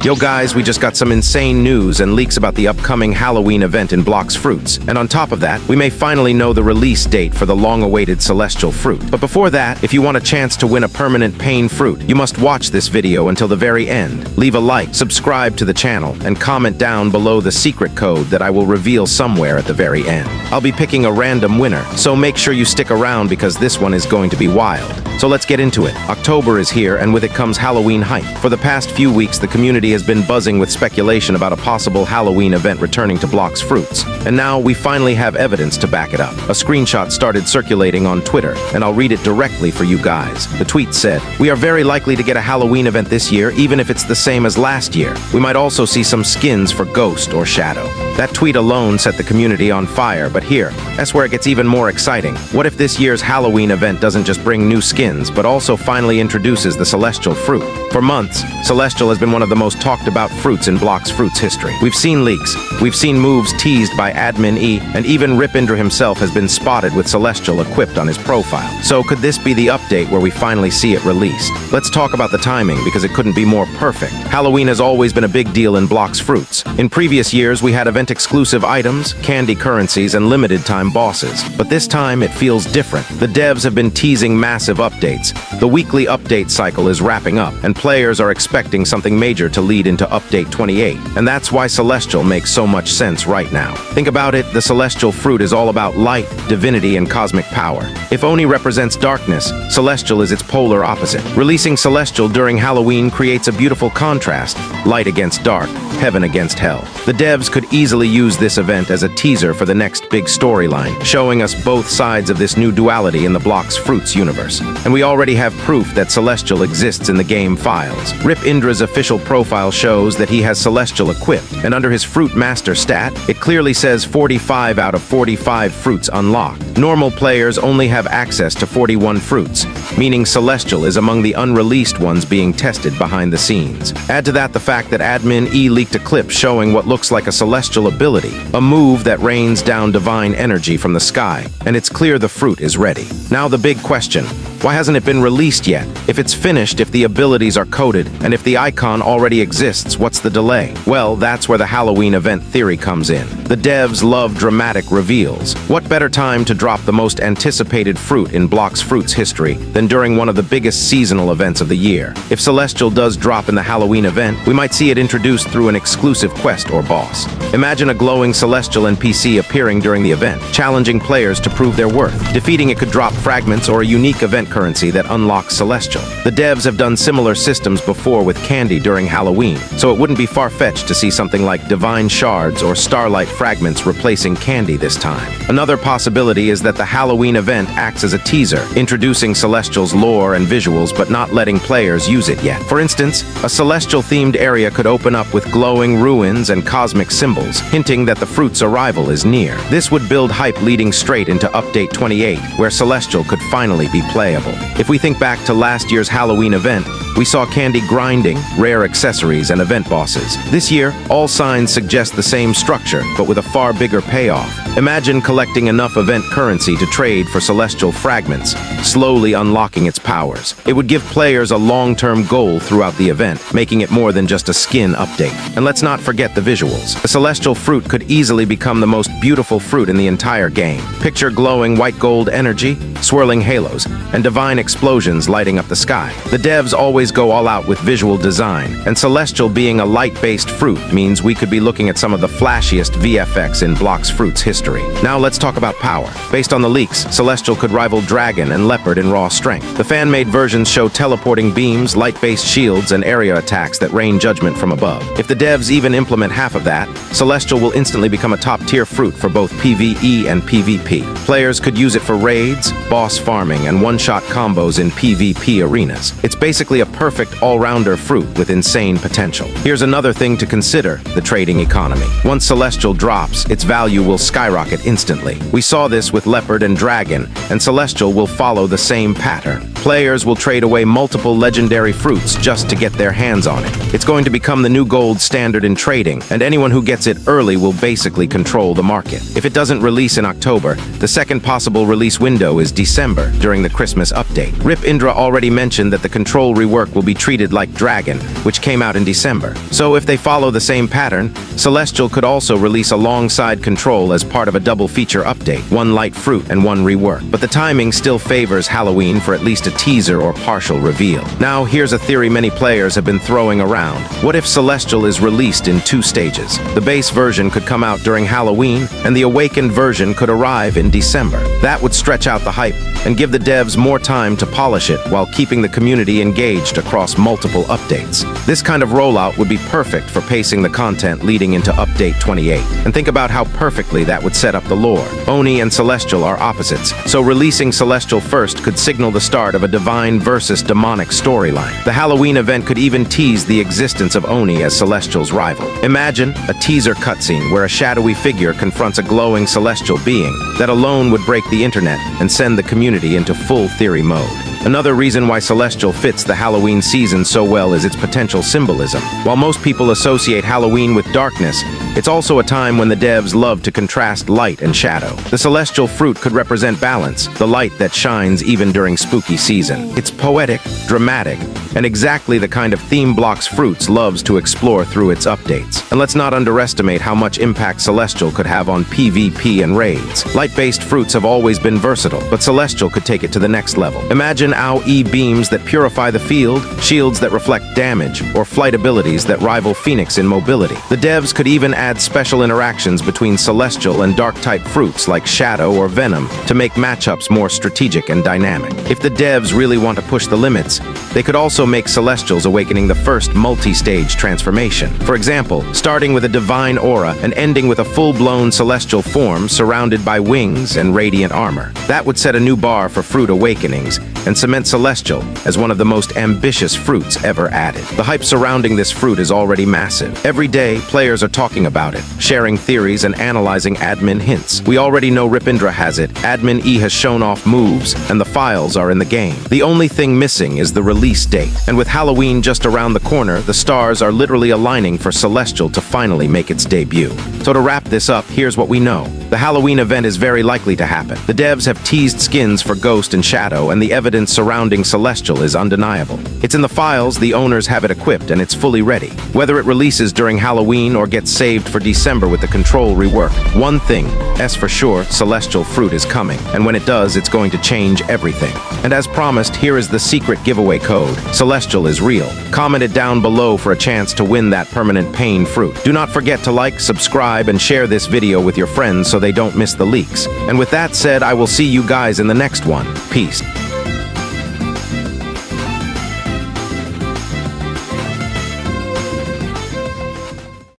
Yo guys, we just got some insane news and leaks about the upcoming Halloween event in Blox Fruits. And on top of that, we may finally know the release date for the long-awaited celestial fruit. But before that, if you want a chance to win a permanent pain fruit, you must watch this video until the very end. Leave a like, subscribe to the channel, and comment down below the secret code that I will reveal somewhere at the very end. I'll be picking a random winner, so make sure you stick around because this one is going to be wild. So let's get into it. October is here, and with it comes Halloween hype. For the past few weeks, the community has been buzzing with speculation about a possible Halloween event returning to Blox Fruits. And now we finally have evidence to back it up. A screenshot started circulating on Twitter, and I'll read it directly for you guys. The tweet said, "We are very likely to get a Halloween event this year, even if it's the same as last year. We might also see some skins for Ghost or Shadow." That tweet alone set the community on fire, but that's where it gets even more exciting. What if this year's Halloween event doesn't just bring new skins, but also finally introduces the celestial fruit? For months, celestial has been one of the most talked about fruits in Blox Fruits history. We've seen leaks, we've seen moves teased by Admin E, and even Rip Indra himself has been spotted with celestial equipped on his profile. So could this be the update where we finally see it released? Let's talk about the timing, because it couldn't be more perfect. Halloween has always been a big deal in Blox Fruits. In previous years, we had event-exclusive items, candy currencies, and limited-time bosses. But this time, it feels different. The devs have been teasing massive updates. The weekly update cycle is wrapping up, and players are expecting something major to lead into Update 28. And that's why Celestial makes so much sense right now. Think about it, the celestial fruit is all about light, divinity, and cosmic power. If Oni represents darkness, Celestial is its polar opposite. Releasing Celestial during Halloween creates a beautiful contrast, light against dark, heaven against hell. The devs could easily use this event as a teaser for the next big storyline, showing us both sides of this new duality in the Blox Fruits universe. And we already have proof that Celestial exists in the game files. Rip Indra's official profile shows that he has Celestial equipped, and under his Fruit Master stat, it clearly says 45 out of 45 fruits unlocked. Normal players only have access to 41 fruits, meaning Celestial is among the unreleased ones being tested behind the scenes. Add to that the fact that Admin E leaked a clip showing what looks like a celestial ability, a move that rains down divine energy from the sky, and it's clear the fruit is ready. Now the big question, why hasn't it been released yet? If it's finished, if the abilities are coded, and if the icon already exists, what's the delay? Well, that's where the Halloween event theory comes in. The devs love dramatic reveals. What better time to drop the most anticipated fruit in Blox Fruits history than during one of the biggest seasonal events of the year? If Celestial does drop in the Halloween event, we might see it introduced through an exclusive quest or boss. Imagine a glowing Celestial NPC appearing during the event, challenging players to prove their worth. Defeating it could drop fragments or a unique event currency that unlocks Celestial. The devs have done similar systems before with candy during Halloween, so it wouldn't be far-fetched to see something like divine shards or starlight fragments replacing candy this time. Another possibility is that the Halloween event acts as a teaser, introducing Celestial's lore and visuals but not letting players use it yet. For instance, a Celestial-themed area could open up with glowing ruins and cosmic symbols, hinting that the fruit's arrival is near. This would build hype leading straight into Update 28, where Celestial could finally be playable. If we think back to last year's Halloween event, we saw candy grinding, rare accessories, and event bosses. This year, all signs suggest the same structure, but with a far bigger payoff. Imagine collecting enough event currency to trade for celestial fragments, slowly unlocking its powers. It would give players a long-term goal throughout the event, making it more than just a skin update. And let's not forget the visuals. The celestial fruit could easily become the most beautiful fruit in the entire game. Picture glowing white gold energy, swirling halos, and divine explosions lighting up the sky. The devs always go all out with visual design, and Celestial being a light-based fruit means we could be looking at some of the flashiest VFX in Blox Fruits history. Now let's talk about power. Based on the leaks, Celestial could rival Dragon and Leopard in raw strength. The fan-made versions show teleporting beams, light-based shields, and area attacks that rain judgment from above. If the devs even implement half of that, Celestial will instantly become a top-tier fruit for both PvE and PvP. Players could use it for raids, boss farming, and one-shot combos in PvP arenas. It's basically a perfect all-rounder fruit with insane potential. Here's another thing to consider, the trading economy. Once Celestial drops, its value will skyrocket instantly. We saw this with Leopard and Dragon, and Celestial will follow the same pattern. Players will trade away multiple legendary fruits just to get their hands on it. It's going to become the new gold standard in trading, and anyone who gets it early will basically control the market. If it doesn't release in October, the second possible release window is December, during the Christmas update. Rip Indra already mentioned that the control rework will be treated like Dragon, which came out in December. So if they follow the same pattern, Celestial could also release alongside Control as part of a double feature update, one light fruit and one rework. But the timing still favors Halloween for at least a teaser or partial reveal. Now, here's a theory many players have been throwing around. What if Celestial is released in 2 stages? The base version could come out during Halloween, and the awakened version could arrive in December. That would stretch out the hype and give the devs more time to polish it while keeping the community engaged across multiple updates. This kind of rollout would be perfect for pacing the content leading into Update 28. And think about how perfectly that would set up the lore. Oni and Celestial are opposites, so releasing Celestial first could signal the start of a divine versus demonic storyline. The Halloween event could even tease the existence of Oni as Celestial's rival. Imagine a teaser cutscene where a shadowy figure confronts a glowing celestial being. That alone would break the internet and send the community into full theory mode. Another reason why Celestial fits the Halloween season so well is its potential symbolism. While most people associate Halloween with darkness, it's also a time when the devs love to contrast light and shadow. The celestial fruit could represent balance, the light that shines even during spooky season. It's poetic, dramatic, and exactly the kind of theme Blox Fruits loves to explore through its updates. And let's not underestimate how much impact Celestial could have on PvP and raids. Light-based fruits have always been versatile, but Celestial could take it to the next level. Imagine AoE beams that purify the field, shields that reflect damage, or flight abilities that rival Phoenix in mobility. The devs could even add special interactions between Celestial and Dark-type fruits like Shadow or Venom to make matchups more strategic and dynamic. If the devs really want to push the limits, they could also make Celestial's awakening the first multi-stage transformation. For example, starting with a divine aura and ending with a full-blown celestial form surrounded by wings and radiant armor. That would set a new bar for fruit awakenings and cement Celestial as one of the most ambitious fruits ever added. The hype surrounding this fruit is already massive. Every day, players are talking about it, sharing theories and analyzing admin hints. We already know Ripindra has it, Admin E has shown off moves, and the files are in the game. The only thing missing is the release date. And with Halloween just around the corner, the stars are literally aligning for Celestial to finally make its debut. So to wrap this up, here's what we know. The Halloween event is very likely to happen. The devs have teased skins for Ghost and Shadow, and the evidence surrounding Celestial is undeniable. It's in the files, the owners have it equipped, and it's fully ready. Whether it releases during Halloween or gets saved for December with the control rework, one thing is for sure, Celestial fruit is coming, and when it does, it's going to change everything. And as promised, here is the secret giveaway code. Celestial is real. Comment it down below for a chance to win that permanent pain fruit. Do not forget to like, subscribe, and share this video with your friends so they don't miss the leaks. And with that said, I will see you guys in the next one. Peace.